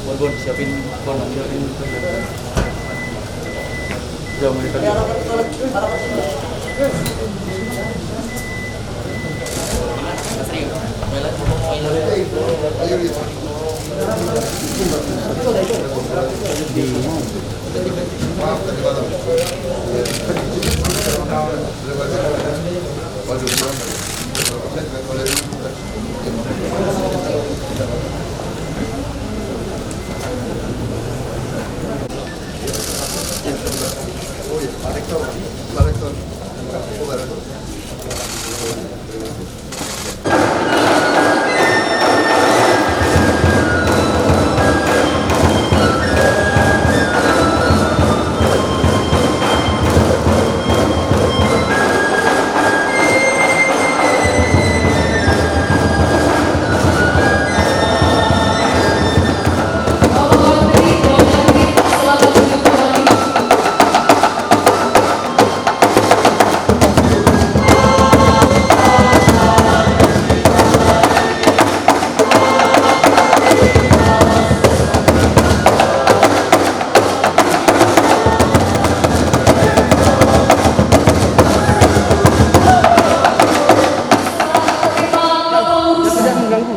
Bon siapin jauh mereka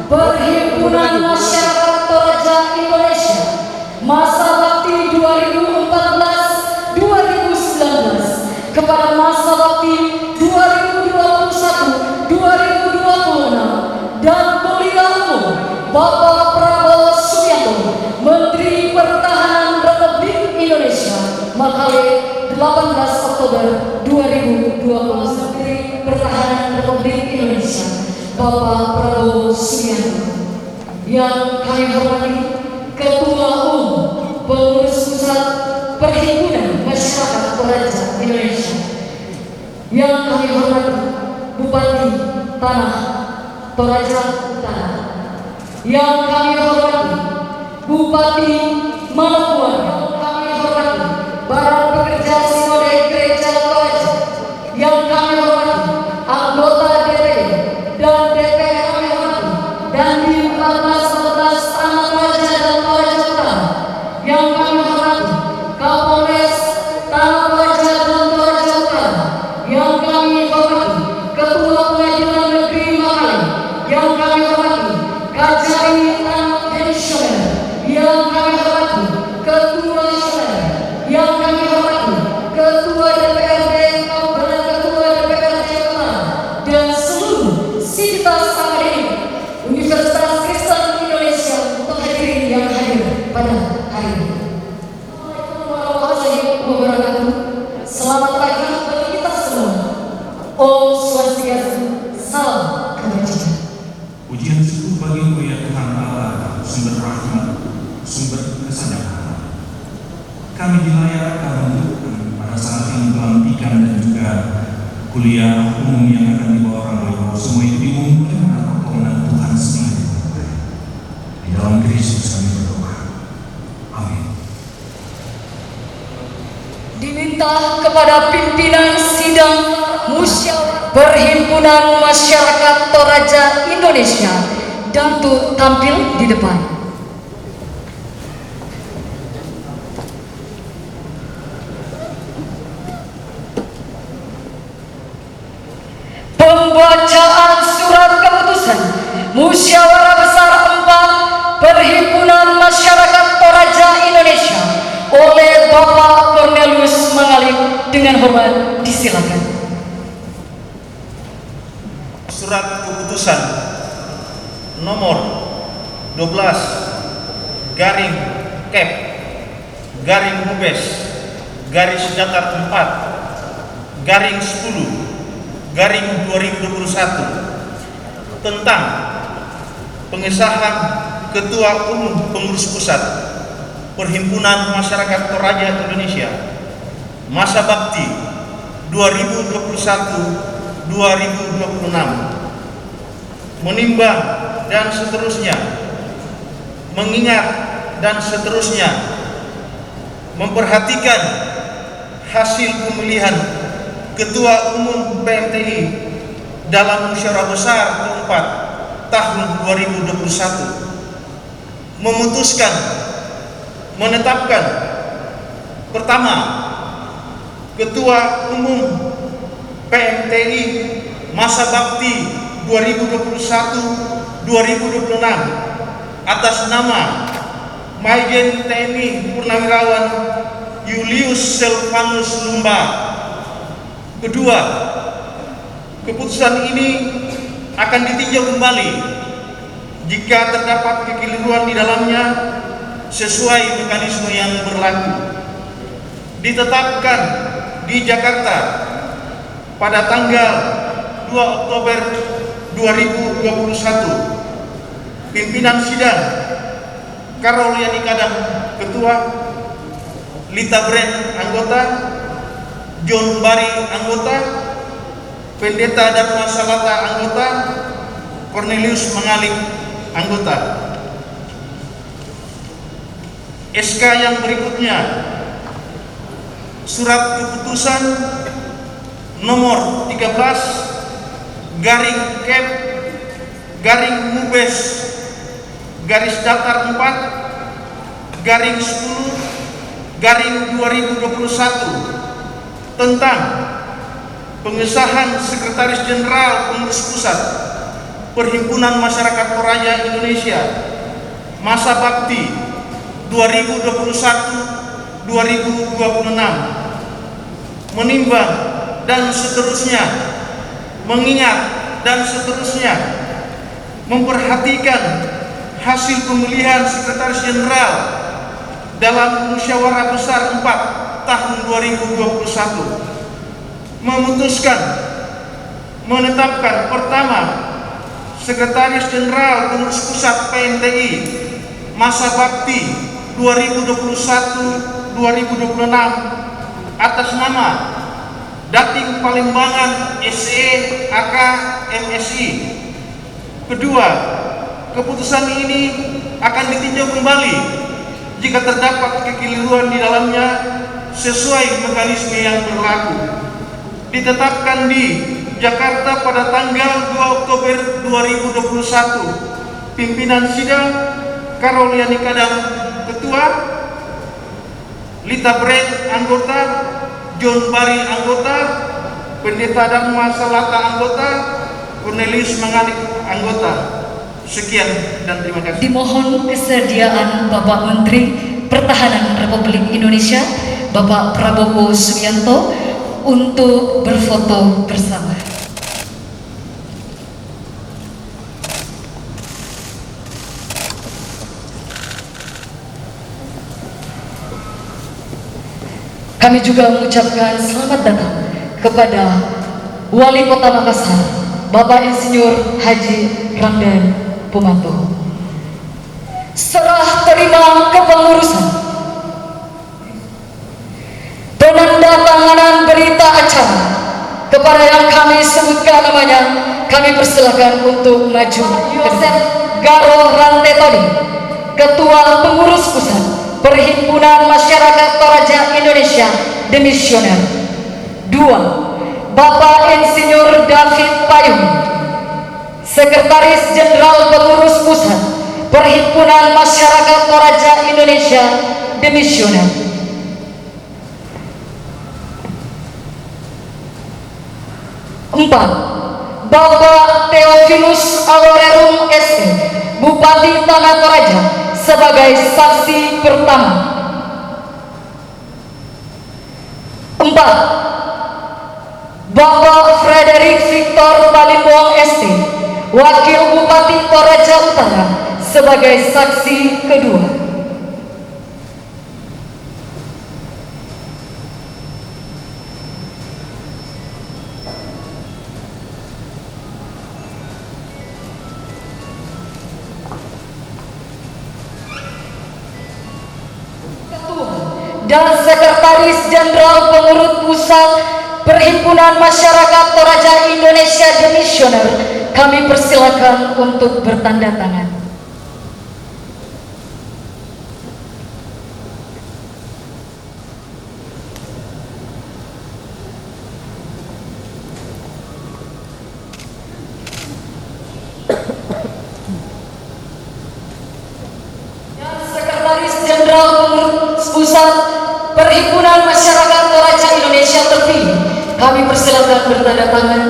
Perhimpunan Masyarakat Toraja Indonesia masa bakti 2014-2019 kepada masa bakti 2021-2026 dan beliau Bapak Prabowo Subianto, Menteri Pertahanan Republik Indonesia, Makale 18 Oktober 2020. Menteri Pertahanan Republik Indonesia Bapak Prabowo Subianto, yang kami hormati Ketua Umum Pengurus Pusat Perhimpunan Masyarakat Toraja Indonesia, yang kami hormati Bupati Tanah Toraja Utara, yang kami hormati Bupati Manokwari, yang kami hormati para pekerja Sinode Gereja Toraja, yang kami hormati anggota DPD dan DPR kami hormati, dan di 14 Tanah Toraja dan Toraja Utara, yang kami hormati Kapolres Tanah Toraja dan Toraja Utara, yang kami hormati Ketua Pengadilan Negeri Makale, yang kami hormati Kajari Tanah Pensiuner, yang kami hormati Ketua Misioner, yang kami hormati Ketua DPRD dan Ketua DPRD Utara, dan seluruh sivitas akademik Universitas Kristen Indonesia untuk hadirin yang hadir pada hari ini. Assalamualaikum warahmatullahi wabarakatuh. Selamat pagi bagi kita semua. Om Swastiastu, salam kebajikan. Pujian syukur bagimu ya Tuhan Allah, sumber rahmat, sumber kesedaran. Kami dilayakkan untuk pada saat ini pelantikan dan juga kuliah umum yang akan dibawa orang lain. Semua itu dimungkinkan atas pertolongan Tuhan sendiri. Di dalam Kristus kami berdoa. Amin. Diminta kepada pimpinan sidang musyawarah Perhimpunan Masyarakat Toraja Indonesia dan untuk tampil di depan. Pembacaan surat keputusan Musyawarah Besar 4 Perhimpunan Masyarakat Toraja Indonesia oleh Bapak Cornelius Mangalip dengan hormat disilakan. Surat keputusan nomor 12 garing Kep garing Hubes garis datar 4 garing 10 garing 2021 tentang pengesahan Ketua Umum Pengurus Pusat Perhimpunan Masyarakat Toraja Indonesia masa bakti 2021-2026, menimbang dan seterusnya, mengingat dan seterusnya, memperhatikan hasil pemilihan Ketua Umum PMTI dalam musyawarah besar keempat tahun 2021, memutuskan menetapkan pertama, Ketua Umum PMTI masa bakti 2021-2026 atas nama Majen TNI Purnawirawan Julius Silvanus Lumba. Kedua, keputusan ini akan ditinjau kembali jika terdapat kekeliruan di dalamnya sesuai mekanisme yang berlaku. Ditetapkan di Jakarta pada tanggal 2 Oktober 2021. Pimpinan sidang Karoliani Kadam Ketua, Lita Brand anggota, John Bari anggota, Pendeta Dharma Salata anggota, Cornelius Mangalik anggota. SK yang berikutnya, surat keputusan nomor 13 garing Kep garing Mubes garis datar 4 garing 10 garing 2021 tentang pengesahan Sekretaris Jenderal Pengurus Pusat Perhimpunan Masyarakat Toraja Indonesia masa bakti 2021-2026, menimbang dan seterusnya, mengingat dan seterusnya, memperhatikan hasil pemilihan Sekretaris Jenderal dalam Musyawarah Besar 4 tahun 2021, memutuskan menetapkan pertama, Sekretaris Jenderal Pengurus Pusat PMTI masa bakti 2021-2026 atas nama Dating Palimbangan SE AK MSI. Kedua, keputusan ini akan ditinjau kembali jika terdapat kekeliruan di dalamnya sesuai mekanisme yang berlaku. Ditetapkan di Jakarta pada tanggal 2 Oktober 2021. Pimpinan sidang Karoliani Kadam Ketua, Lita Brand anggota, John Bari anggota, Pendeta Dharma Salata anggota, Cornelius Mangalik anggota. Sekian dan terima kasih. Dimohon kesediaan Bapak Menteri Pertahanan Republik Indonesia, Bapak Prabowo Subianto, untuk berfoto bersama. Kami juga mengucapkan selamat datang kepada Wali Kota Makassar, Bapak Insinyur Haji Ramdan Pomanto. Serah terima kepengurusan, penandatanganan berita acara kepada yang kami sebutkan namanya, kami persilakan untuk maju. Yosef Garo Rantetodi, Ketua Pengurus Pusat Perhimpunan Masyarakat Toraja Indonesia Demisioner. 2. Bapak Insinyur David Payung, Sekretaris Jenderal Pengurus Pusat Perhimpunan Masyarakat Toraja Indonesia Demisioner. 4. Bapak Theophilus Alorerum SE, Bupati Tanah Toraja, sebagai saksi pertama. 4. Bapak Frederick Victor Balimboang ST, Wakil Bupati Toraja Utara, sebagai saksi kedua. 5. Dan Sekretaris Jenderal Pengurus Pusat Perhimpunan Masyarakat Toraja Indonesia Demisioner, kami persilakan untuk bertanda tangan. Dan Sekretaris Jenderal Pengurus Pusat Perhimpunan Masyarakat Toraja Indonesia terpilih, kami persilakan bertanda tangan.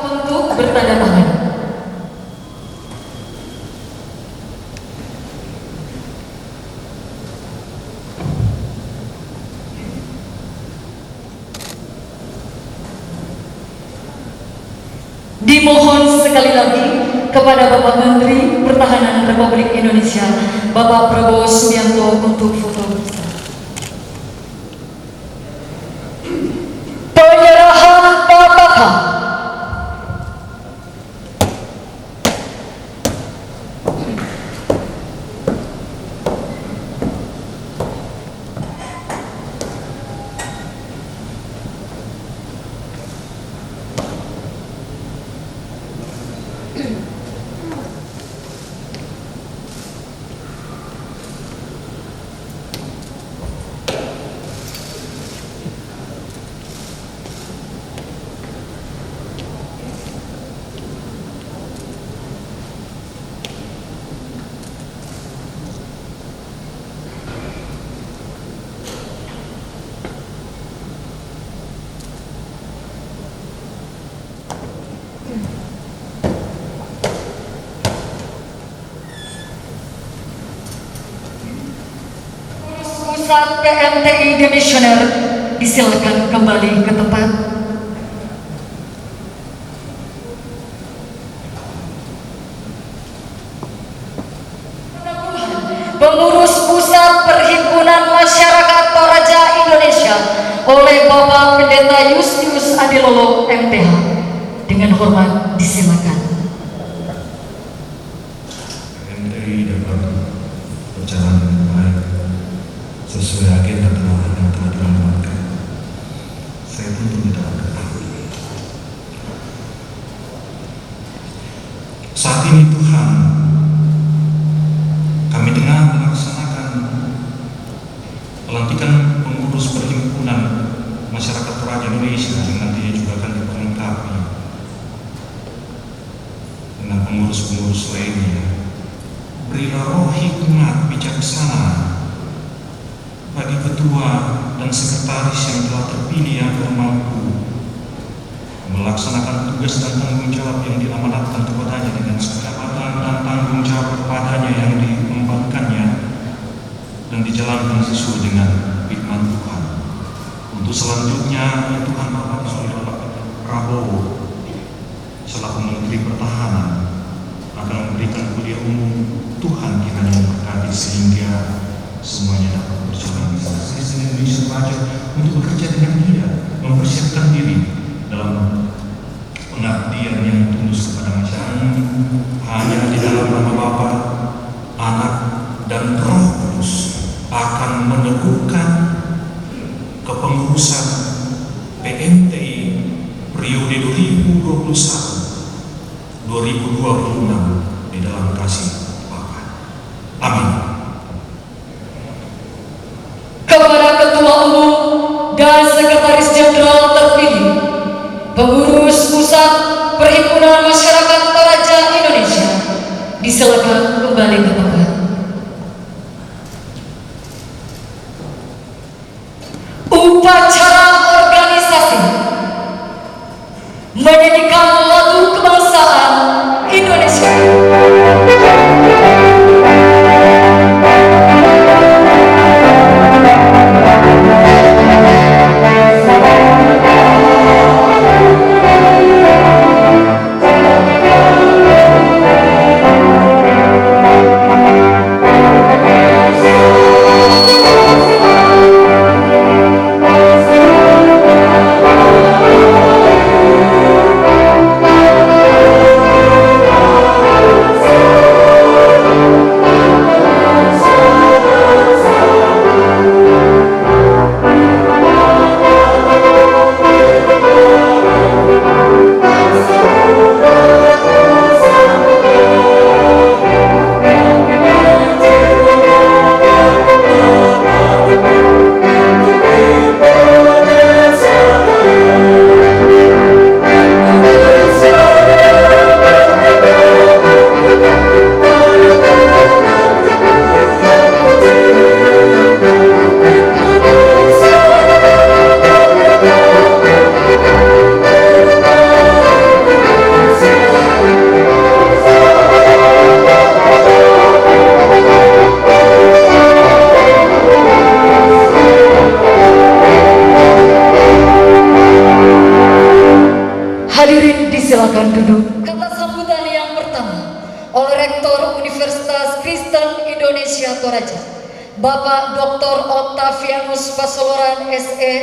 Untuk bertanda tangan. Dimohon sekali lagi kepada Bapak Menteri Pertahanan Republik Indonesia, Bapak Prabowo Subianto, untuk foto bersama. Penyerahan patakan. Pusat PMTI Demisioner disilakan kembali ke tempat. Pengurus Pusat Perhimpunan Masyarakat Toraja Indonesia oleh Bapak Pendeta Yustius Adilolo MTH, dengan hormat disilakan. PMTI dapat berjalan dengan baik sesuai agenda yang telah dilakukan. Saya tentu tidak mengetahui. Saat ini Tuhan, kami tengah melaksanakan pelantikan pengurus Perhimpunan Masyarakat Toraja Indonesia yang nantinya juga akan diperlengkapi dengan pengurus-pengurus lainnya. Berilah roh hikmat bijaksana bagi ketua dan sekretaris yang telah terpilih yang mampu melaksanakan tugas dan tanggung jawab yang diamanatkan kepadanya dengan jabatan dan tanggung jawab kepadanya yang diembankannya dan dijalankan sesuai dengan firman Tuhan. Untuk selanjutnya, ya Tuhan, Bapak Saudara Prabowo selaku Menteri Pertahanan akan memberikan kuliah umum. Tuhan kiranya memberkati sehingga semuanya dapat berjalan dengan Indonesia Raja untuk bekerja dengan dia, mempersiapkan diri dalam pengabdian yang tulus kepada masyarakat, hanya di dalam nama Bapa, Anak, dan Roh Kudus akan meneguhkan kepengurusan PMTI periode 2021-2026 di dalam kasih Bapa. Amin. Kepada Ketua Umum dan Sekretaris Jenderal terpilih Pengurus Pusat Perhimpunan Masyarakat Toraja Indonesia, disilakan kembali ke tempat. Upacara organisasi menyanyikan lagu kebangsaan Indonesia. Bapak Dr. Octavianus Pasoloran SE,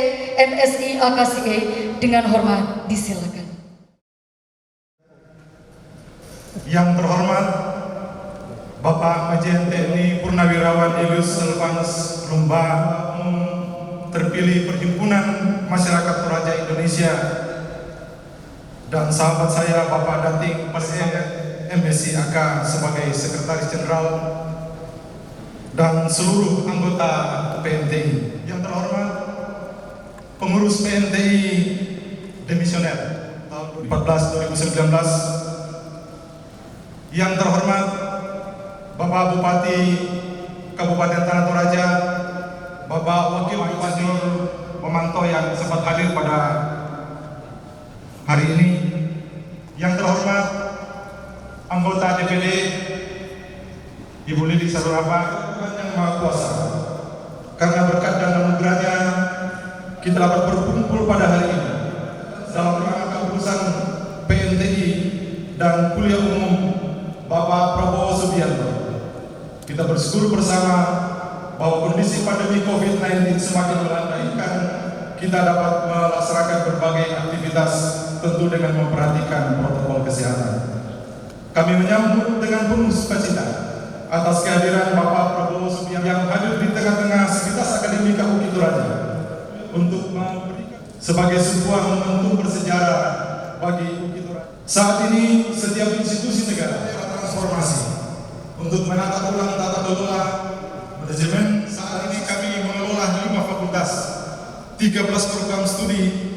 MSI AKSE, dengan hormat disilakan. Yang terhormat Bapak Majen TNI Purnawirawan Elius Silvanus Lumba, terpilih Perhimpunan Masyarakat Toraja Indonesia, dan sahabat saya Bapak Dating MSI AK sebagai Sekretaris Jenderal, dan seluruh anggota PNTI. Yang terhormat pengurus PNTI demisioner tahun 2014-2019. Yang terhormat Bapak Bupati Kabupaten Tanah Toraja, Bapak Wakil Bupati Memanto yang sempat hadir pada hari ini. Yang terhormat anggota DPD Ibu Lili Sarurapa, yang Maha Kuasa, karena berkat dan anugerahnya kita dapat berkumpul pada hari ini dalam rangka urusan PNTI dan kuliah umum Bapak Prabowo Subianto. Kita bersyukur bersama bahwa kondisi pandemi COVID-19 semakin melandaikan, kita dapat melaksanakan berbagai aktivitas tentu dengan memperhatikan protokol kesehatan. Kami menyambut dengan penuh sukacita atas kehadiran Bapak Prabowo Subianto yang hadir di tengah-tengah Sivitas Akademika UKI Toraja untuk memberikan sebagai sebuah momentum bersejarah bagi UKI Toraja. Saat ini setiap institusi negara transformasi untuk menata ulang tata kelola manajemen. Saat ini kami mengelola 5 fakultas, 13 program studi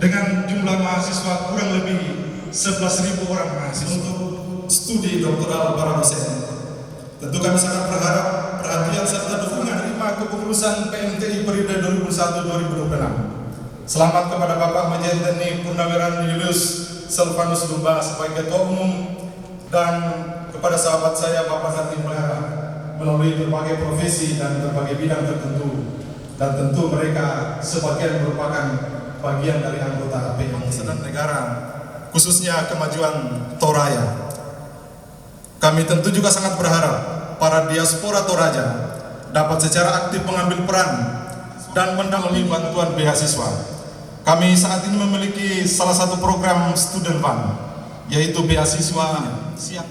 dengan jumlah mahasiswa kurang lebih 11.000 orang mahasiswa untuk studi doktoral para dosen. Tentu kami sangat berharap perhatian serta dukungan 5 kepengurusan PNTI periode 2001-2026. Selamat kepada Bapak Majen TNI Purnawirawan Elius Silvanus Lumba sebagai Ketua Umum, dan kepada sahabat saya Bapak Dating melalui berbagai profesi dan berbagai bidang tertentu, dan tentu mereka sebagian merupakan bagian dari anggota bangsa dan negara, khususnya kemajuan Toraja. Kami tentu juga sangat berharap para diaspora Toraja dapat secara aktif mengambil peran dan melalui bantuan beasiswa. Kami saat ini memiliki salah satu program student fund, yaitu beasiswa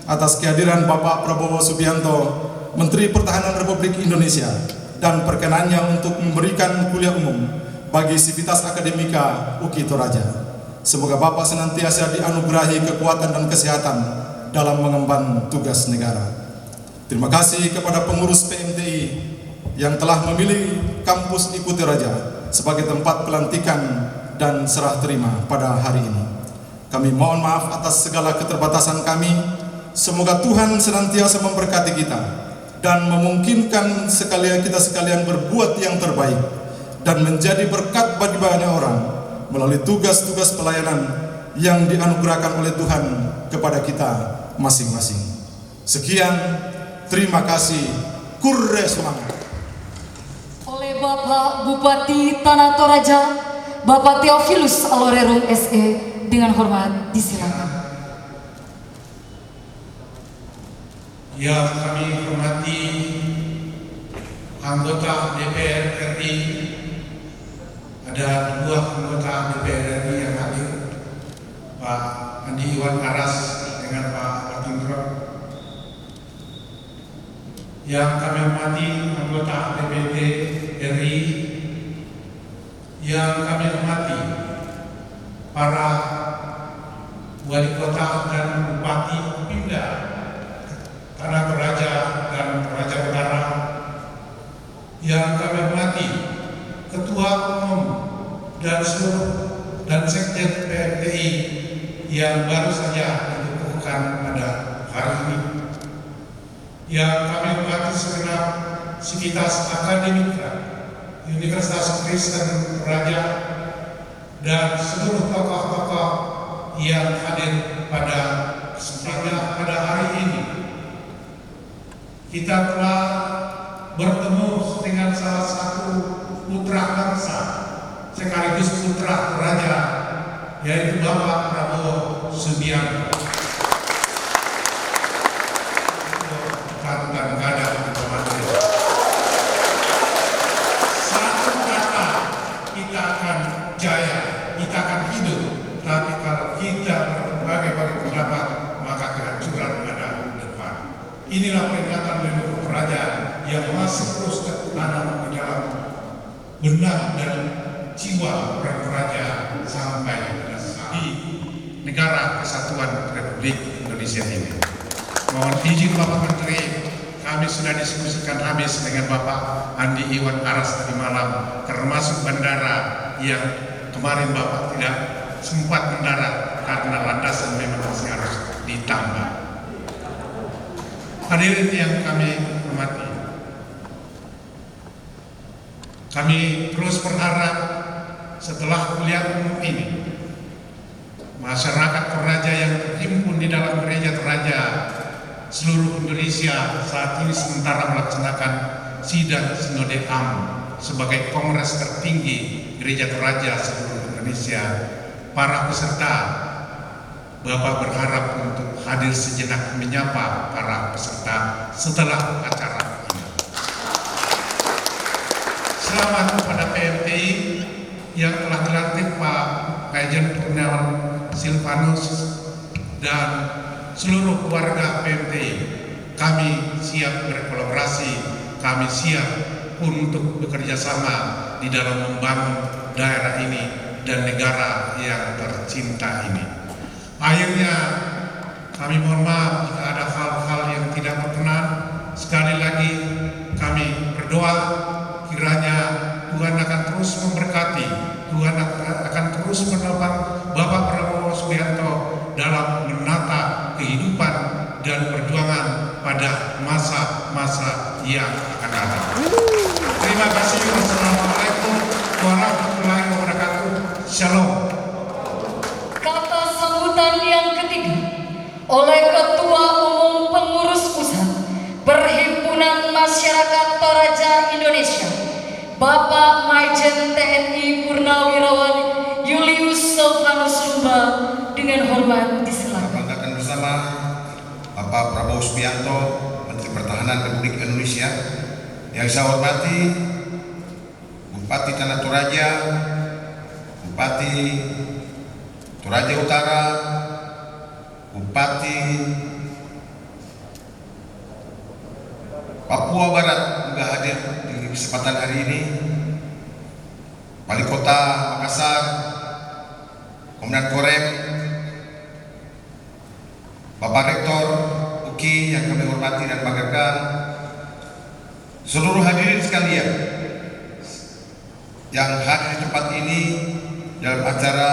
atas kehadiran Bapak Prabowo Subianto, Menteri Pertahanan Republik Indonesia, dan perkenannya untuk memberikan kuliah umum bagi Sivitas Akademika UKI Toraja. Semoga Bapak senantiasa dianugerahi kekuatan dan kesehatan dalam mengemban tugas negara. Terima kasih kepada pengurus PMTI yang telah memilih kampus UKI Toraja sebagai tempat pelantikan dan serah terima pada hari ini. Kami mohon maaf atas segala keterbatasan kami. Semoga Tuhan senantiasa memberkati kita dan memungkinkan kita sekalian berbuat yang terbaik dan menjadi berkat bagi banyak orang melalui tugas-tugas pelayanan yang dianugerahkan oleh Tuhan kepada kita masing-masing. Sekian, terima kasih. Kurre semangat. Oleh Bapak Bupati Tanah Toraja, Bapak Theophilus Alorero SE, dengan hormat disilakan. Yang kami hormati anggota DPR RI, ada 2 anggota DPR RI yang hadir, Pak Andi Iwan Aras dengan Pak Atingro. Yang kami hormati anggota DPD RI, yang kami hormati para wali kota dan bupati pindah Tanah Toraja dan Toraja Utara, yang kami hormati Ketua Umum dan seluruh dan Sekjen PMTI yang baru saja dikukuhkan pada hari ini, yang kami hormati segenap Sivitas Akademika Universitas Kristen Toraja dan seluruh tokoh-tokoh yang hadir pada kesempatan pada hari ini. Kita telah bertemu dengan salah satu putra bangsa sekaligus putra Toraja, yaitu Bapak Prabowo Subianto. Dan kadang masih terus tertanam di dalam benak dan jiwa orang Toraja sampai di negara kesatuan Republik Indonesia ini. Mohon izin Bapak Menteri, kami sudah diskusikan habis dengan Bapak Andi Iwan Aras tadi malam, termasuk bandara yang kemarin Bapak tidak sempat mendarat karena landasan memang masih harus ditambah. Hadirin yang kami hormati, kami terus berharap setelah kuliah umum ini, masyarakat Toraja yang terhimpun di dalam gereja Toraja seluruh Indonesia saat ini sementara melaksanakan sidang Sinode Am sebagai kongres tertinggi gereja Toraja seluruh Indonesia. Para peserta, Bapak berharap untuk hadir sejenak menyapa para peserta setelah acara ini. Selamat kepada PMTI yang telah dilantik Pak Majen Purnawirawan Silvanus dan seluruh keluarga PMTI. Kami siap berkolaborasi, kami siap untuk bekerja sama di dalam membangun daerah ini dan negara yang tercinta ini. Akhirnya kami mohon maaf jika ada hal-hal yang tidak berkenan. Sekali lagi kami berdoa kiranya Tuhan akan terus memberkati, Tuhan akan terus menopang Bapak Prabowo Subianto dalam menata kehidupan dan perjuangan pada masa-masa yang akan datang. Terima kasih. Wassalamualaikum warahmatullahi wabarakatuh. Shalom. Kata sambutan yang ketiga oleh Ketua Umum Pengurus Pusat Perhimpunan Masyarakat Toraja Indonesia, Bapak Majen TNI Purnawirawan Julius Silvanus Lumba, dengan hormat disilakan. Banggakan bersama Bapak Prabowo Subianto, Menteri Pertahanan Republik Indonesia. Yang saya hormati Bupati Tanah Toraja, Bupati Toraja Utara, Bupati Papua Barat juga hadir di kesempatan hari ini, Wali Kota Makassar, Komandan Korem, Bapak Rektor UKI yang kami hormati dan banggakan, seluruh hadirin sekalian yang hadir di tempat ini dalam acara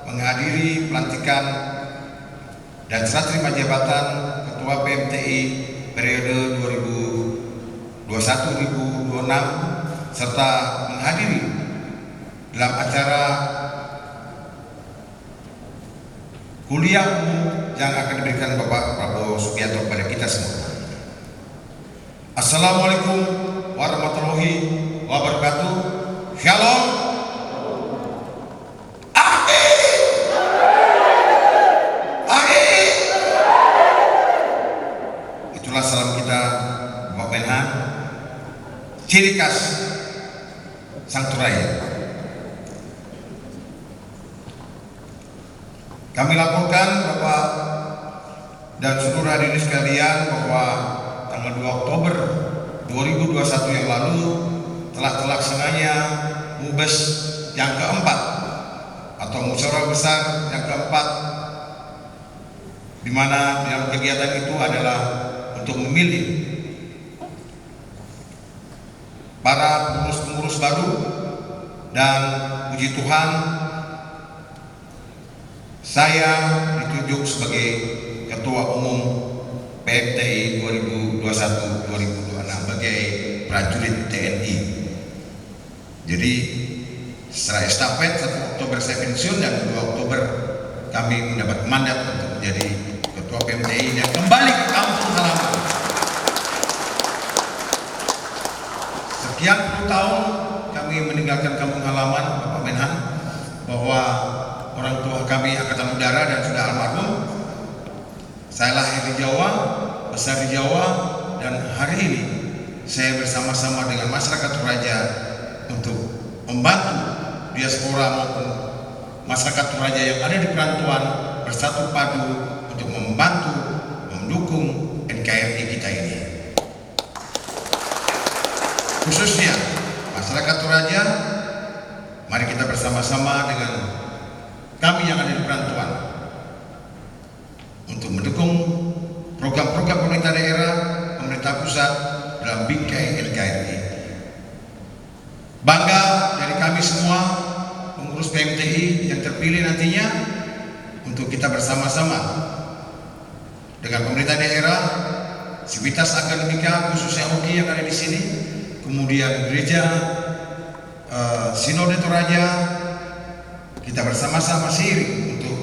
menghadiri pelantikan dan serah terima jabatan Ketua PMTI periode 2021-2026 serta menghadiri dalam acara kuliah umum yang akan diberikan Bapak Prabowo Subianto kepada kita semua. Assalamualaikum warahmatullahi wabarakatuh. Shalom. Itulah salam kita Bapak Menhan, ciri khas Sang Toraja. Kami laporkan Bapak dan seluruh hadirin sekalian bahwa tanggal 2 Oktober 2021 yang lalu telah terlaksananya MUBES yang keempat atau musyawarah besar yang keempat, di mana dalam kegiatan itu adalah untuk memilih para pengurus-pengurus baru, dan puji Tuhan saya ditunjuk sebagai Ketua Umum PMTI 2021-2026 sebagai prajurit TNI. Jadi setelah estafet 1 Oktober saya pensiun dan 2 Oktober kami mendapat mandat untuk menjadi Ketua PMTI dan kembali ke kampung halaman. Sekian puluh tahun kami meninggalkan kampung halaman, Bapak Menhan, bahwa orang tua kami Angkatan Udara dan sudah almarhum. Saya lahir di Jawa, besar di Jawa, dan hari ini saya bersama-sama dengan masyarakat Toraja untuk membantu diaspora maupun masyarakat Toraja yang ada di perantauan bersatu padu untuk membantu, mendukung NKRI kita ini. bersama-sama dengan kami yang ada di perantauan untuk mendukung program-program pemerintah daerah, pemerintah pusat dalam bingkai NKRI. Bangga dari kami semua pengurus PMTI yang terpilih nantinya untuk kita bersama-sama dengan pemerintah daerah, Sivitas Akademika khususnya UKI yang ada di sini, kemudian gereja Sinode Toraja, kita bersama-sama seiring untuk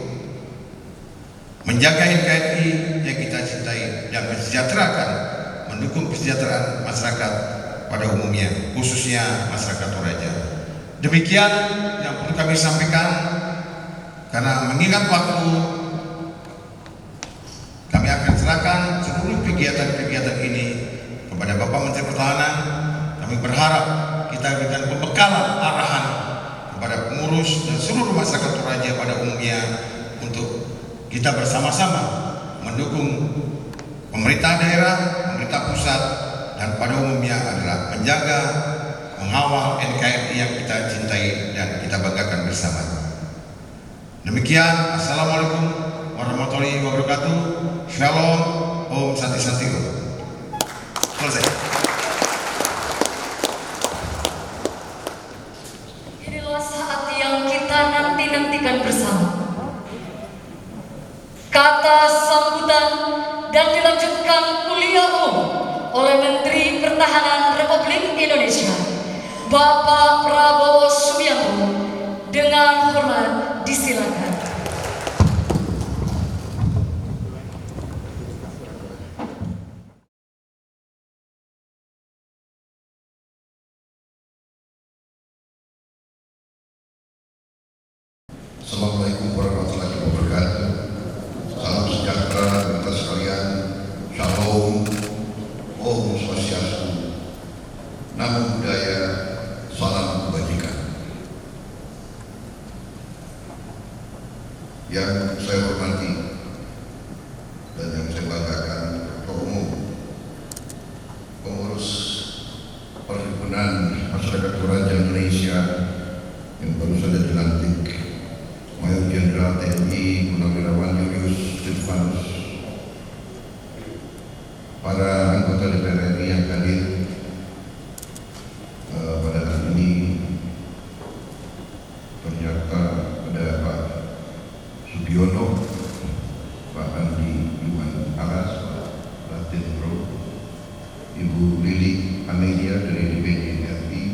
menjaga NKRI yang kita cintai dan mensejahterakan, mendukung kesejahteraan masyarakat pada umumnya, khususnya masyarakat Toraja. Demikian yang perlu kami sampaikan, karena mengingat waktu, kami akan serahkan seluruh kegiatan-kegiatan ini kepada Bapak Menteri Pertahanan. Kami berharap kita berikan pembekalan arahan kepada pengurus dan seluruh masyarakat Toraja pada umumnya untuk kita bersama-sama mendukung pemerintah daerah, pemerintah pusat, dan pada umumnya adalah menjaga, mengawal NKRI yang kita cintai dan kita banggakan bersama. Demikian, Assalamualaikum warahmatullahi wabarakatuh. Shalom, Om Santi Santi. Selesai. Inilah saat yang kita nanti-nantikan bersama. Kata sambutan dan dilanjutkan kuliah oleh Menteri Pertahanan Republik Indonesia, Bapak Prabowo Subianto. Dengan hormat disilakan. Assalamualaikum warahmatullahi wabarakatuh. Salam sejahtera kita sekalian. Shalom. Om Swastiastu. Namo Buddhaya. Salam kebajikan. Yang saya hormati dan yang saya banggakan, Ketua Umum Pengurus Perhimpunan Masyarakat Toraja Indonesia yang baru saja dilantik, Mayor Jenderal TNI Purnawirawan Julius Silvanus, para anggota DPR RI yang hadir pada hari ini. Ternyata ada Pak Sugiono, Pak Andi Iwan Aras, Pak Latin Pro, Ibu Lili Amelia dari DPD RI.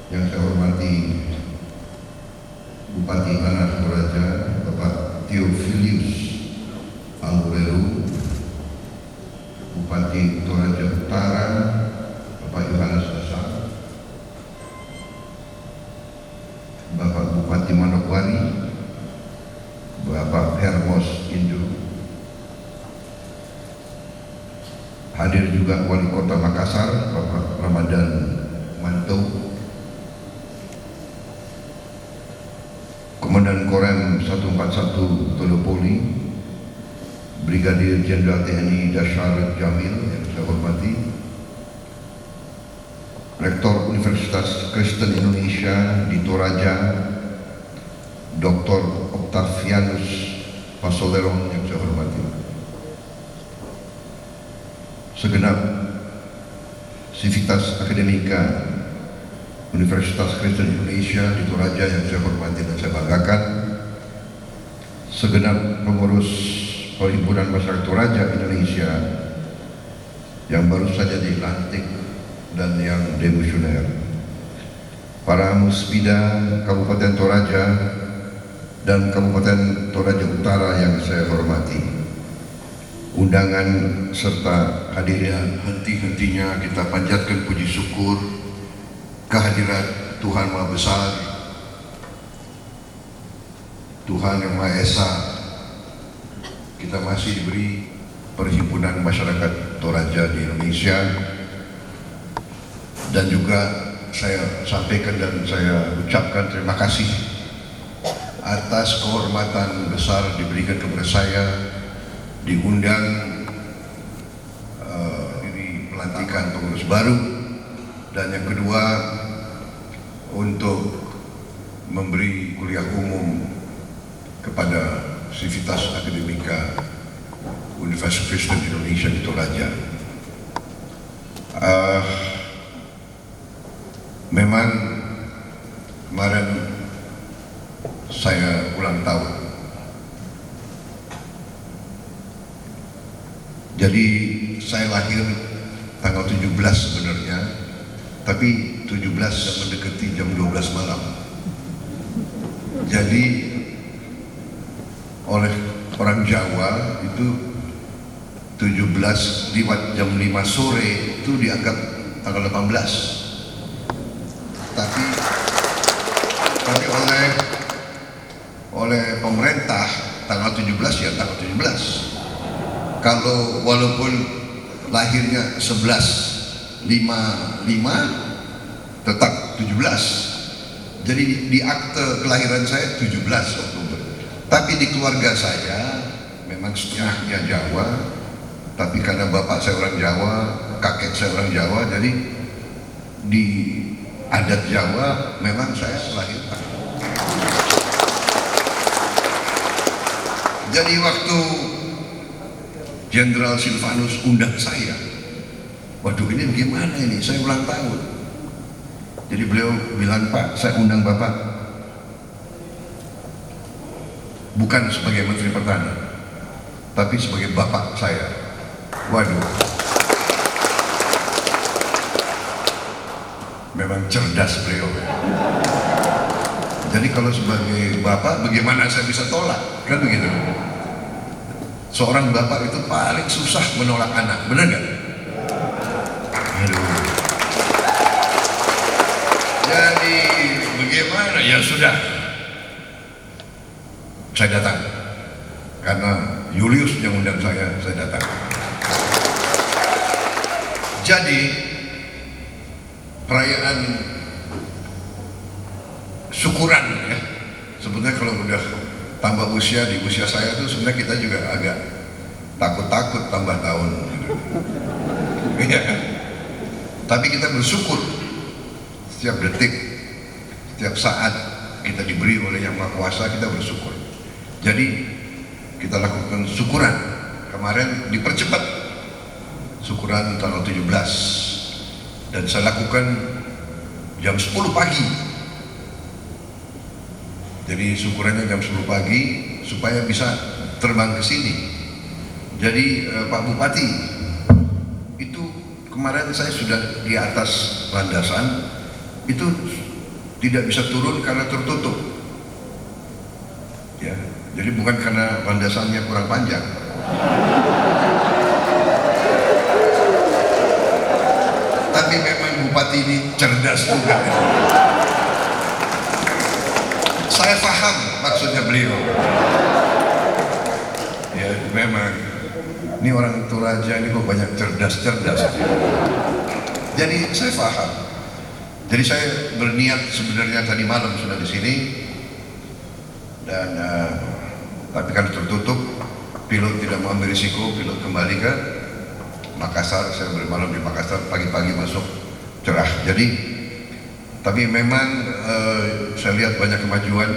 Yang saya hormati Bupati Anas Toraja, Bapak Theophilus Angguleru, Bupati Toraja Utara, Bapak Yohanes Asar, Bapak Bupati Manokwari, Bapak Hermos Indo. Hadir juga Wali Kota Makassar, Bapak Ramadan Manto, Komandan Korem 141 Tolopoli, Brigadir Jenderal TNI Dasyar Jamil yang saya hormati, Rektor Universitas Kristen Indonesia di Toraja, Dr. Octavianus Pasoleron yang saya hormati, segenap Sivitas Akademika Universitas Kristen Indonesia di Toraja yang saya hormati dan saya banggakan, segenap pengurus Perhimpunan Masyarakat Toraja Indonesia yang baru saja dilantik dan yang demisioner, para muspida Kabupaten Toraja dan Kabupaten Toraja Utara yang saya hormati, undangan serta hadirin henti-hentinya kita panjatkan puji syukur kehadirat Tuhan Maha Besar, Tuhan Yang Maha Esa. Kita masih diberi Perhimpunan Masyarakat Toraja di Indonesia, dan juga saya sampaikan dan saya ucapkan terima kasih atas kehormatan besar diberikan kepada saya diundang di pelantikan pengurus baru. Dan yang kedua, untuk memberi kuliah umum kepada Sivitas Akademika Universitas Kristen Indonesia di Toraja. Memang kemarin saya ulang tahun. Jadi saya lahir tanggal 17 sebenarnya, tapi 17 sudah mendekati jam 12 malam. Jadi oleh orang Jawa itu 17 lewat jam 5 sore itu dianggap tanggal 18. Tapi oleh pemerintah tanggal 17 ya tanggal 17. Kalau walaupun lahirnya 11.55 tetap 17. Jadi di akte kelahiran saya 17 Oktober. Tapi di keluarga saya memang setengahnya Jawa, tapi karena bapak saya orang Jawa, kakek saya orang Jawa, jadi di adat Jawa memang saya lahir. Jadi waktu Jenderal Silvanus undang saya, waduh ini gimana ini, saya ulang tahun. Jadi beliau bilang, Pak, saya undang Bapak bukan sebagai Menteri Pertahanan, tapi sebagai Bapak saya. Waduh, memang cerdas beliau. Jadi kalau sebagai Bapak, bagaimana saya bisa tolak? Kan begitu. Seorang bapak itu paling susah menolak anak, benar nggak? Aduh. Jadi bagaimana? Ya sudah, saya datang karena Julius yang undang saya datang. Jadi perayaan syukuran ya, sebetulnya kalau udah tambah usia, di usia saya tuh sebenarnya kita juga agak takut-takut tambah tahun gitu. Iya kan? Tapi kita bersyukur setiap detik, setiap saat kita diberi oleh Yang Maha Kuasa, kita bersyukur. Jadi kita lakukan syukuran. Kemarin dipercepat syukuran tanggal 17 dan saya lakukan jam 10 pagi. Jadi syukurannya jam 10 pagi supaya bisa terbang ke sini. Jadi Pak Bupati, itu kemarin saya sudah di atas landasan, itu tidak bisa turun karena tertutup. Ya, jadi bukan karena landasannya kurang panjang. Tapi memang Bupati ini cerdas juga. Saya paham maksudnya beliau. Ya memang ini orang Toraja ini kok banyak cerdas-cerdas. Jadi saya paham. Jadi saya berniat sebenarnya tadi malam sudah di sini dan tapi kan tertutup, pilot tidak mau ambil risiko, pilot kembali ke Makassar. Saya bermalam di Makassar, pagi-pagi masuk cerah. Jadi tapi memang saya lihat banyak kemajuan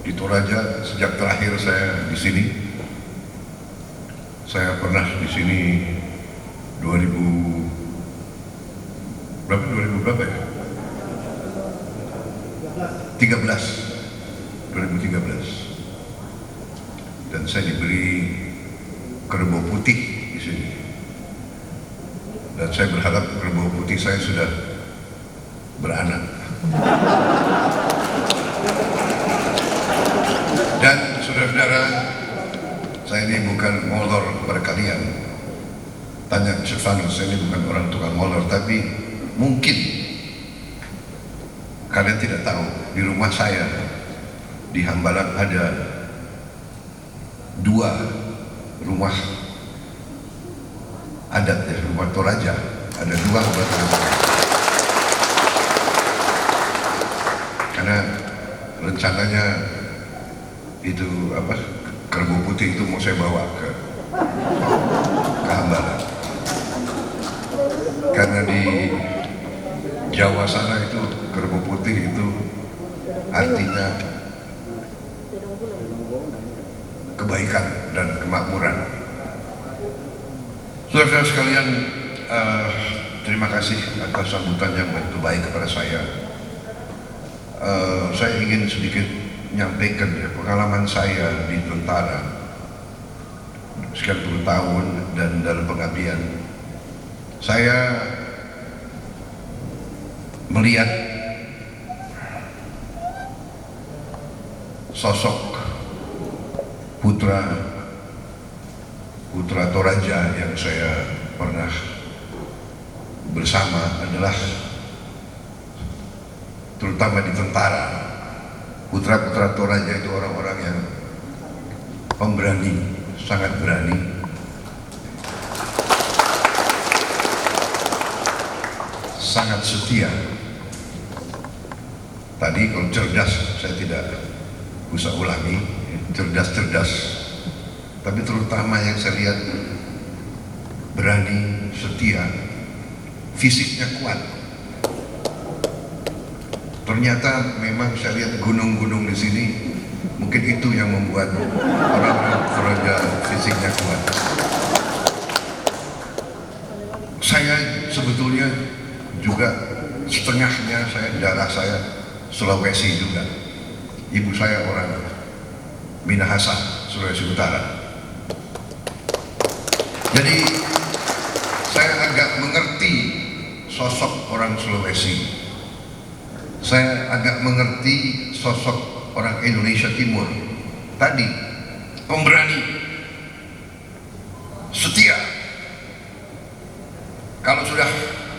di Toraja sejak terakhir saya di sini. Saya pernah di sini 2000 berapa ya? 2013. Dan saya diberi kerbau putih di sini. Dan saya berharap kerbau putih saya sudah beranak. Dan saudara-saudara, saya ini bukan molor kepada kalian. Tanya Silvanus, saya ini bukan orang tukang molor, tapi mungkin kalian tidak tahu, di rumah saya di Hambalang ada 2 rumah adat ya, rumah Toraja, ada 2 rumah Toraja. Karena rencananya itu kerbau putih itu mau saya bawa ke Hambalang. Karena di Jawa sana itu kerbau putih itu artinya kebaikan dan kemakmuran. Saudara-saudara sekalian, terima kasih atas sambutan yang begitu baik kepada saya. Saya ingin sedikit menyampaikan ya, pengalaman saya di tentara sekian puluh tahun dan dalam pengabdian. Saya melihat sosok putra Toraja yang saya pernah bersama adalah terutama di tentara. Putra Toraja itu orang-orang yang pemberani, sangat berani, sangat setia. Tadi kalau cerdas saya tidak usah ulangi, cerdas, tapi terutama yang saya lihat berani, setia, fisiknya kuat. Ternyata memang saya lihat gunung-gunung di sini, mungkin itu yang membuat orang-orang Toraja fisiknya kuat. Saya sebetulnya juga setengahnya darah saya Sulawesi juga. Ibu saya orang Minahasa, Sulawesi Utara. Jadi saya agak mengerti sosok orang Sulawesi. Saya agak mengerti sosok orang Indonesia Timur. Tadi pemberani, setia. Kalau sudah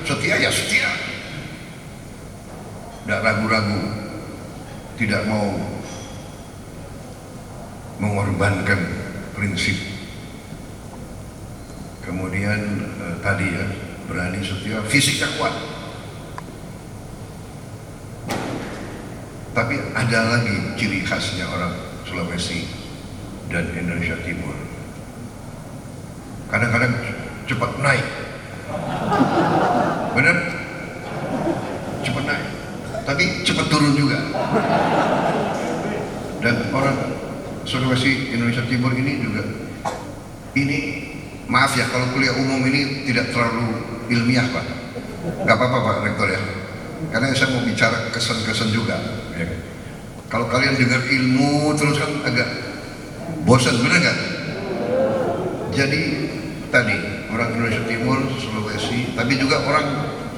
setia ya setia, tidak ragu-ragu, tidak mau mengorbankan prinsip. Kemudian tadi ya, berani, setia, fisiknya kuat. Tapi ada lagi ciri khasnya orang Sulawesi dan Indonesia Timur. Kadang-kadang cepat naik. Benar? Cepat naik. Tapi cepat turun juga. Dan orang Sulawesi Indonesia Timur ini juga, ini maaf ya kalau kuliah umum ini tidak terlalu ilmiah Pak. Gak apa-apa Pak Rektor ya. Karena saya mau bicara kesan-kesan juga ya. Kalau kalian dengar ilmu terus kan agak bosan, benar kan? Jadi tadi orang Indonesia Timur, Sulawesi, tapi juga orang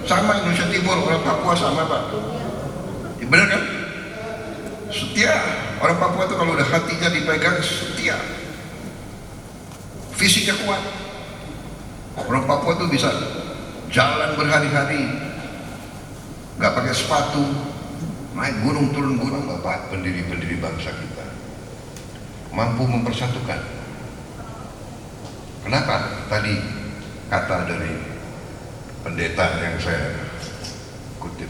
sama Indonesia Timur, orang Papua sama Pak ya, benar kan? Setia. Orang Papua itu kalau udah hatinya dipegang setia, fisiknya kuat. Orang Papua itu bisa jalan berhari-hari nggak pakai sepatu, naik gunung turun gunung. Bapak pendiri bangsa kita mampu mempersatukan. Kenapa? Tadi kata dari pendeta yang saya kutip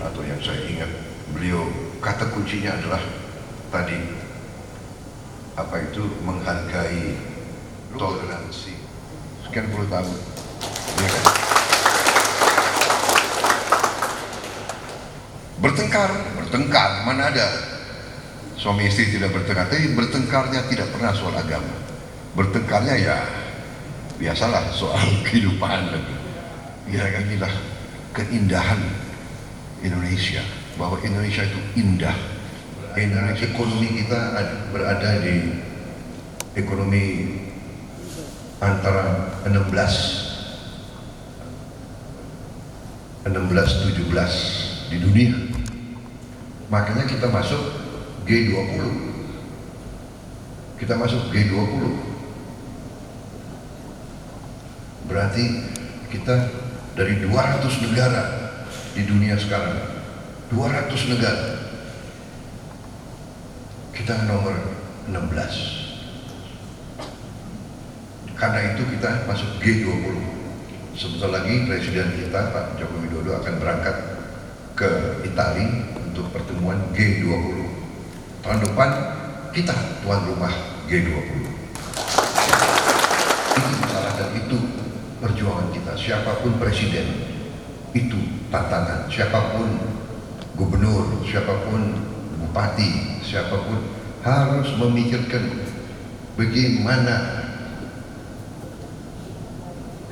atau yang saya ingat, beliau kata kuncinya adalah tadi apa itu, menghargai toleransi. Sekian puluh tahun ya kan? Bertengkar, mana ada suami istri tidak bertengkar, tapi bertengkarnya tidak pernah soal agama. Bertengkarnya ya biasalah soal kehidupan. Ya kan, inilah keindahan Indonesia, bahwa Indonesia itu indah. Indonesia, ekonomi kita berada di ekonomi antara 16-17 di dunia. Makanya kita masuk G20. Kita masuk G20. Berarti kita dari 200 negara di dunia sekarang, 200 negara, kita nomor 16. Karena itu kita masuk G20. Sebentar lagi Presiden kita Pak Joko Widodo akan berangkat ke Italia untuk pertemuan G20. Tahun depan kita tuan rumah G20. Itu masalah dan itu perjuangan kita. Siapapun presiden Itu tantangan. Siapapun gubernur, siapapun bupati, siapapun harus memikirkan bagaimana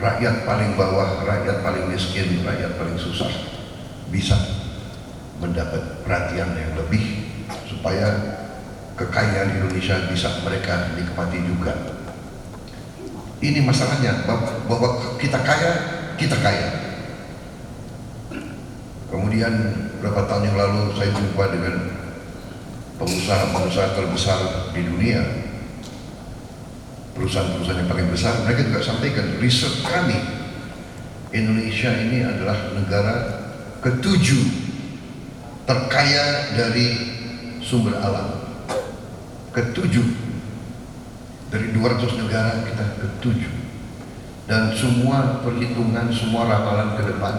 rakyat paling bawah, rakyat paling miskin, rakyat paling susah bisa mendapat perhatian yang lebih supaya kekayaan Indonesia bisa mereka nikmati juga. Ini masalahnya, bahwa kita kaya, kita kaya. Kemudian beberapa tahun yang lalu saya jumpa dengan pengusaha-pengusaha terbesar di dunia, perusahaan-perusahaan yang paling besar. Mereka juga sampaikan, riset kami, Indonesia ini adalah negara ke-7 terkaya dari sumber alam. Ke-7 dari 200 negara, kita ke-7. Dan semua perhitungan, semua ramalan ke depan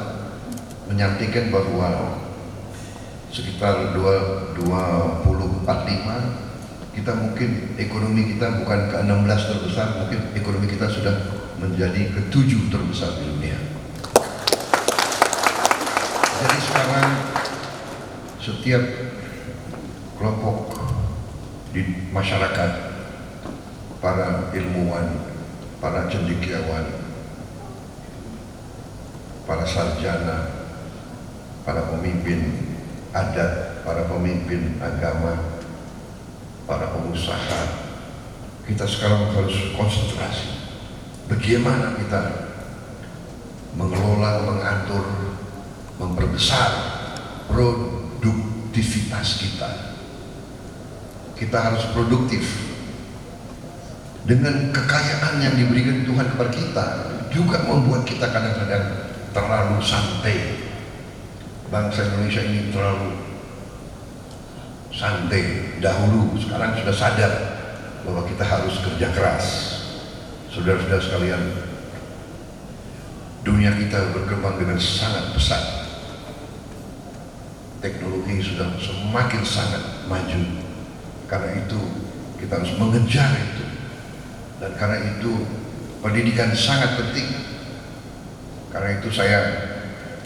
menyampaikan bahwa sekitar 2045 kita mungkin, ekonomi kita bukan ke-16 terbesar, mungkin ekonomi kita sudah menjadi ke-7 terbesar di dunia. Jadi sekarang setiap kelompok di masyarakat, para ilmuwan, para cendekiawan, para sarjana, para pemimpin adat, para pemimpin agama, para pengusaha, kita sekarang harus konsentrasi bagaimana kita mengelola, mengatur, memperbesar produktivitas kita. Kita harus produktif. Dengan kekayaan yang diberikan Tuhan kepada kita juga membuat kita kadang-kadang terlalu santai. Bangsa Indonesia ini terlalu santai dahulu, sekarang sudah sadar bahwa kita harus kerja keras. Saudara-saudara sekalian, dunia kita berkembang dengan sangat pesat. Teknologi sudah semakin sangat maju. Karena itu kita harus mengejar itu. Dan karena itu pendidikan sangat penting. Karena itu saya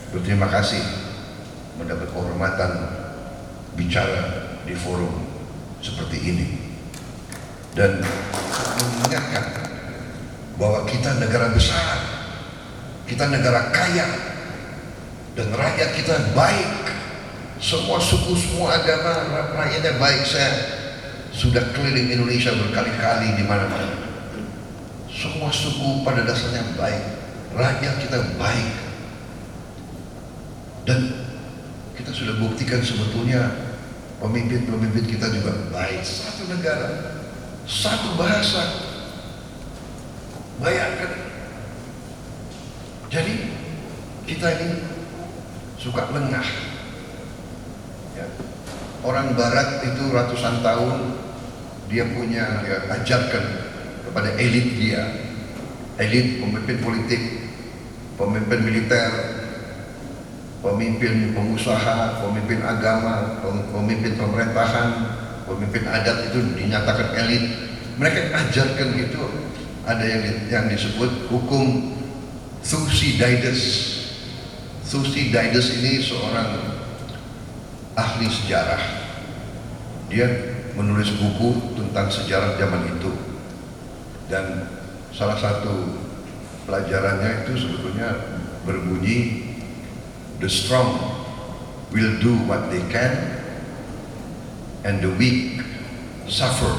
berterima kasih mendapat kehormatan bicara di forum seperti ini. Dan mengingatkan bahwa kita negara besar, kita negara kaya, dan rakyat kita baik. Semua suku, semua agama, rakyatnya baik. Saya sudah keliling Indonesia berkali-kali di mana-mana. Semua suku pada dasarnya baik, rakyat kita baik. Dan kita sudah buktikan sebetulnya pemimpin-pemimpin kita juga baik. Satu negara, satu bahasa. Bayangkan. Jadi kita ini suka lengah. Ya. Orang Barat itu ratusan tahun dia punya, dia ajarkan kepada elit dia, elit pemimpin politik, pemimpin militer, pemimpin pengusaha, pemimpin agama, pemimpin pemerintahan, pemimpin adat, itu dinyatakan elit. Mereka ajarkan itu, ada yang disebut hukum Thucydides. Thucydides ini seorang ahli sejarah. Dia menulis buku tentang sejarah zaman itu. Dan salah satu pelajarannya itu sebetulnya berbunyi, the strong will do what they can and the weak suffer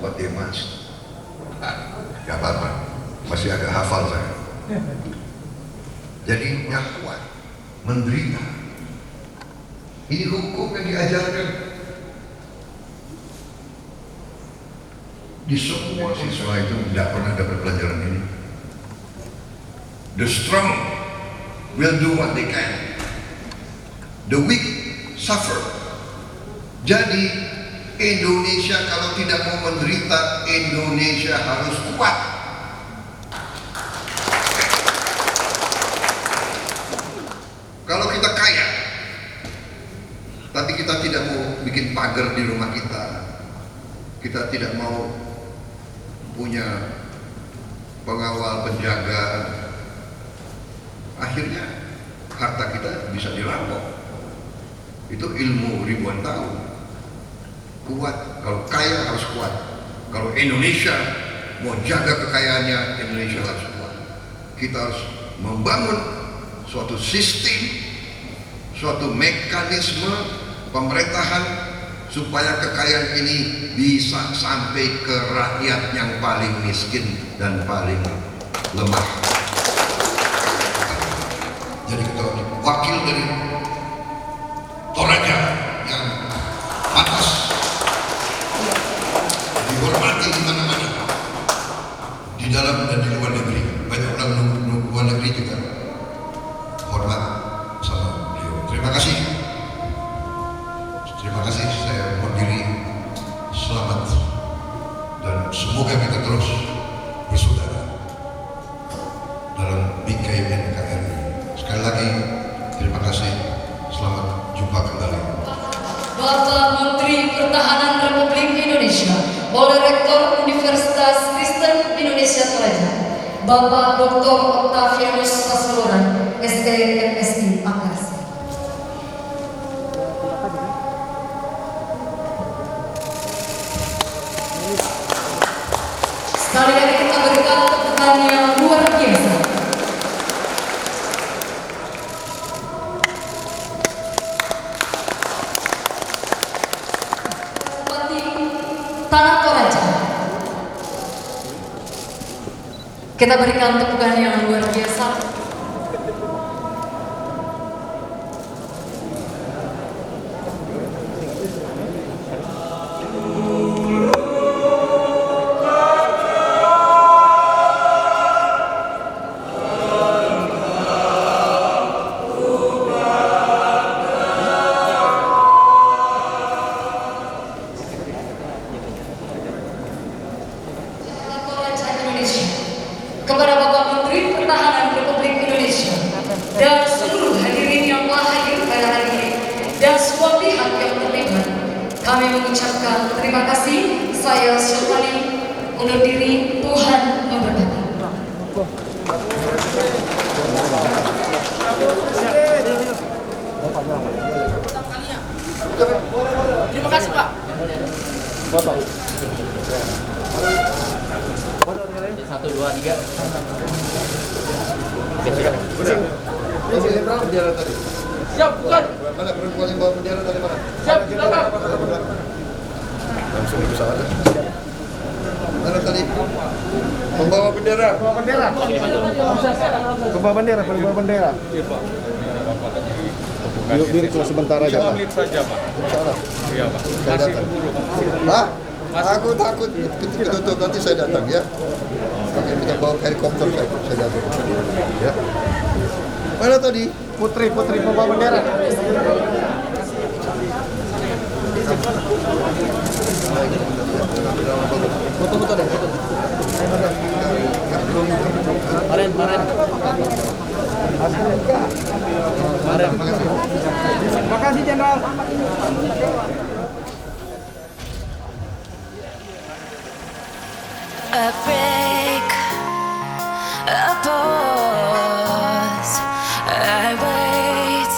what they must. Gak apa-apa, masih agak hafal saya. Jadi yang kuat menderita. Ini hukum yang diajarkan di semua siswa itu. Tidak pernah dapat pelajaran ini. The strong will do what they can, the weak suffer. Jadi Indonesia kalau tidak mau menderita, Indonesia harus kuat. Kalau kita kaya tapi kita tidak mau bikin pagar di rumah kita, kita tidak mau punya pengawal, penjaga, akhirnya harta kita kita bisa dirampok. Itu ilmu ribuan tahun. Kuat, kalau kaya harus kuat. Kalau Indonesia mau jaga kekayaannya, Indonesia harus kuat. Kita harus membangun suatu sistem, suatu mekanisme pemerintahan supaya kekayaan ini bisa sampai ke rakyat yang paling miskin dan paling lemah. Jadi kita wakil dari Toraja yang pantas dihormati di mana-mana, di dalam dan di luar negeri. Banyak orang luar negeri juga hormat sama beliau. Terima kasih. Terima kasih. Saya berdiri. Selamat dan semoga kita terus bersaudara dalam BKN-KRI. Sekali lagi terima kasih. Selamat jumpa kembali. Bapak Menteri Pertahanan Republik Indonesia oleh Rektor Universitas Kristen Indonesia Toraja, Bapak Dr. Octavianus Pasloran, STMSI Makassar. Sekali lagi kita berikan tepukan yang luar biasa. Tanah Toraja. Kita berikan tepukan yang luar biasa. Kepada Bapak Menteri Pertahanan Republik Indonesia dan seluruh hadirin yang telah hadir pada hari ini dan semua pihak yang terlibat, kami mengucapkan terima kasih. Saya Syafani undur diri. Tuhan memberkati. Terima kasih Pak. Foto. 1, 2, 3. Oke, sudah. Ini berapa bendera tadi? Siap, bukan. Mana perempuan yang bawa bendera dari mana? Siap, silakan. Langsung di pesawat. Mana tadi? Membawa bendera. Bawa bendera. Bawa bendera, bawa bendera. Diri cuma sebentar aja, Pak. Saja, Pak. Iya, Pak. Saya datang. Pak, aku takut ketutup, nanti saya datang ya. Pakai kita bawa helikopter saya datang. Ya. Mana tadi? Putri membawa bendera. Foto deh, foto. Maren. Terima kasih, Jenderal. A break, a pause, I wait.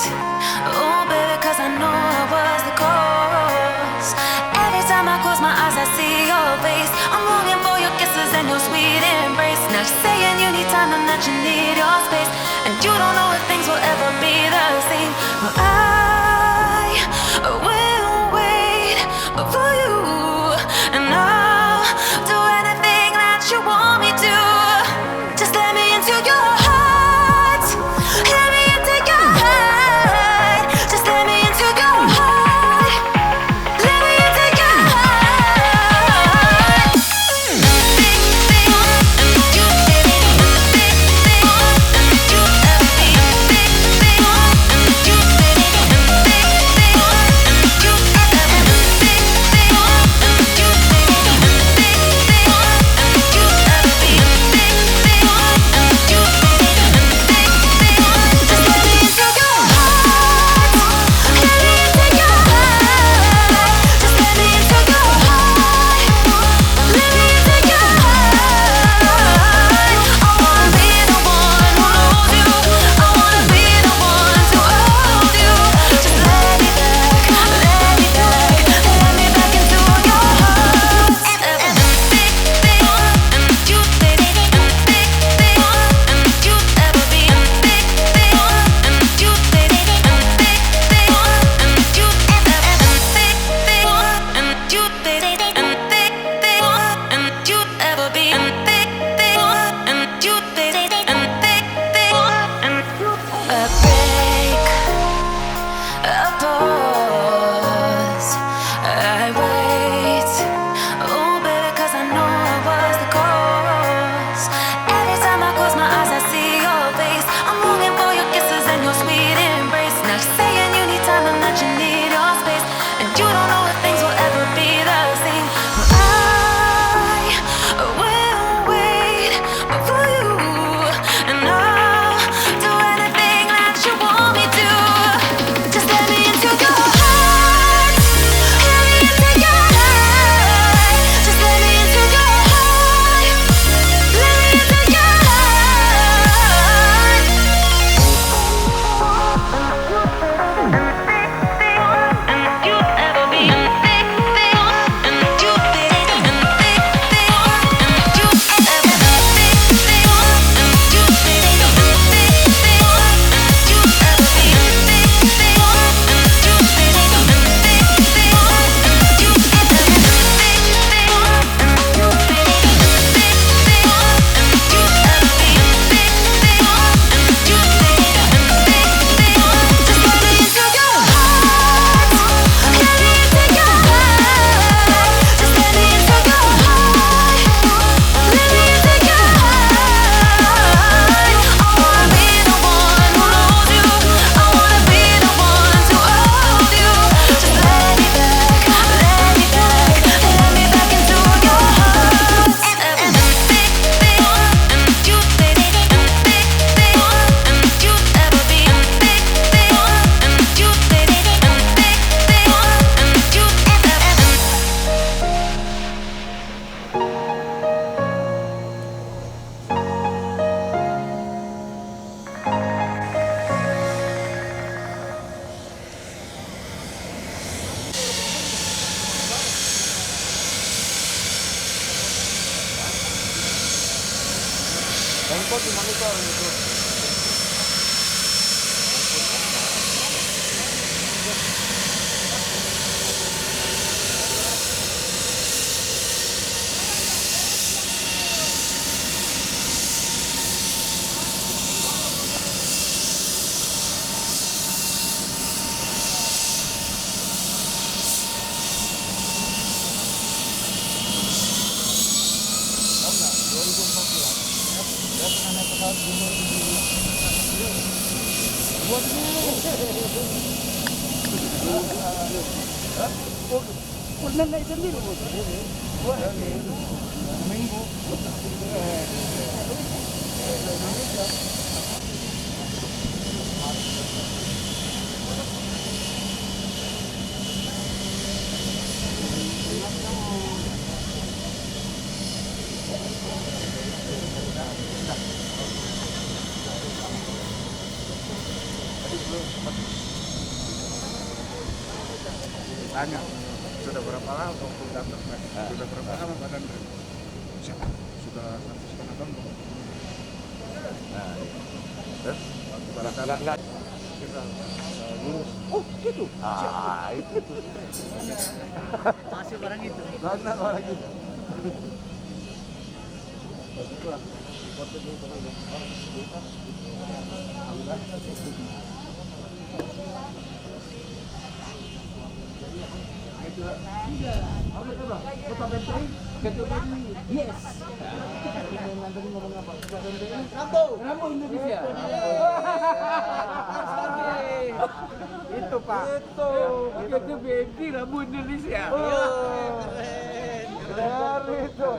Oh baby, 'cause I know I was the cause. Every time I close my eyes I see your face. I'm longing for your kisses and your sweet embrace. Now you're saying you need time and that you need your space, and you don't know if things will ever be the same. Well, I will wait for you, and I'll do anything that you want. Pernah naik sendiri bos? Minggu. Tanya, sudah berapa lama waktu datang? Sudah berapa lama badan? Sudah 1,5 tahun. Nah, terus enggak. Oh, gitu. Ah, itu. Masih barang itu. Mana orang itu? Yes. Rambo Indonesia. Itu Pak. Itu baby Rambo Indonesia. Dari itu.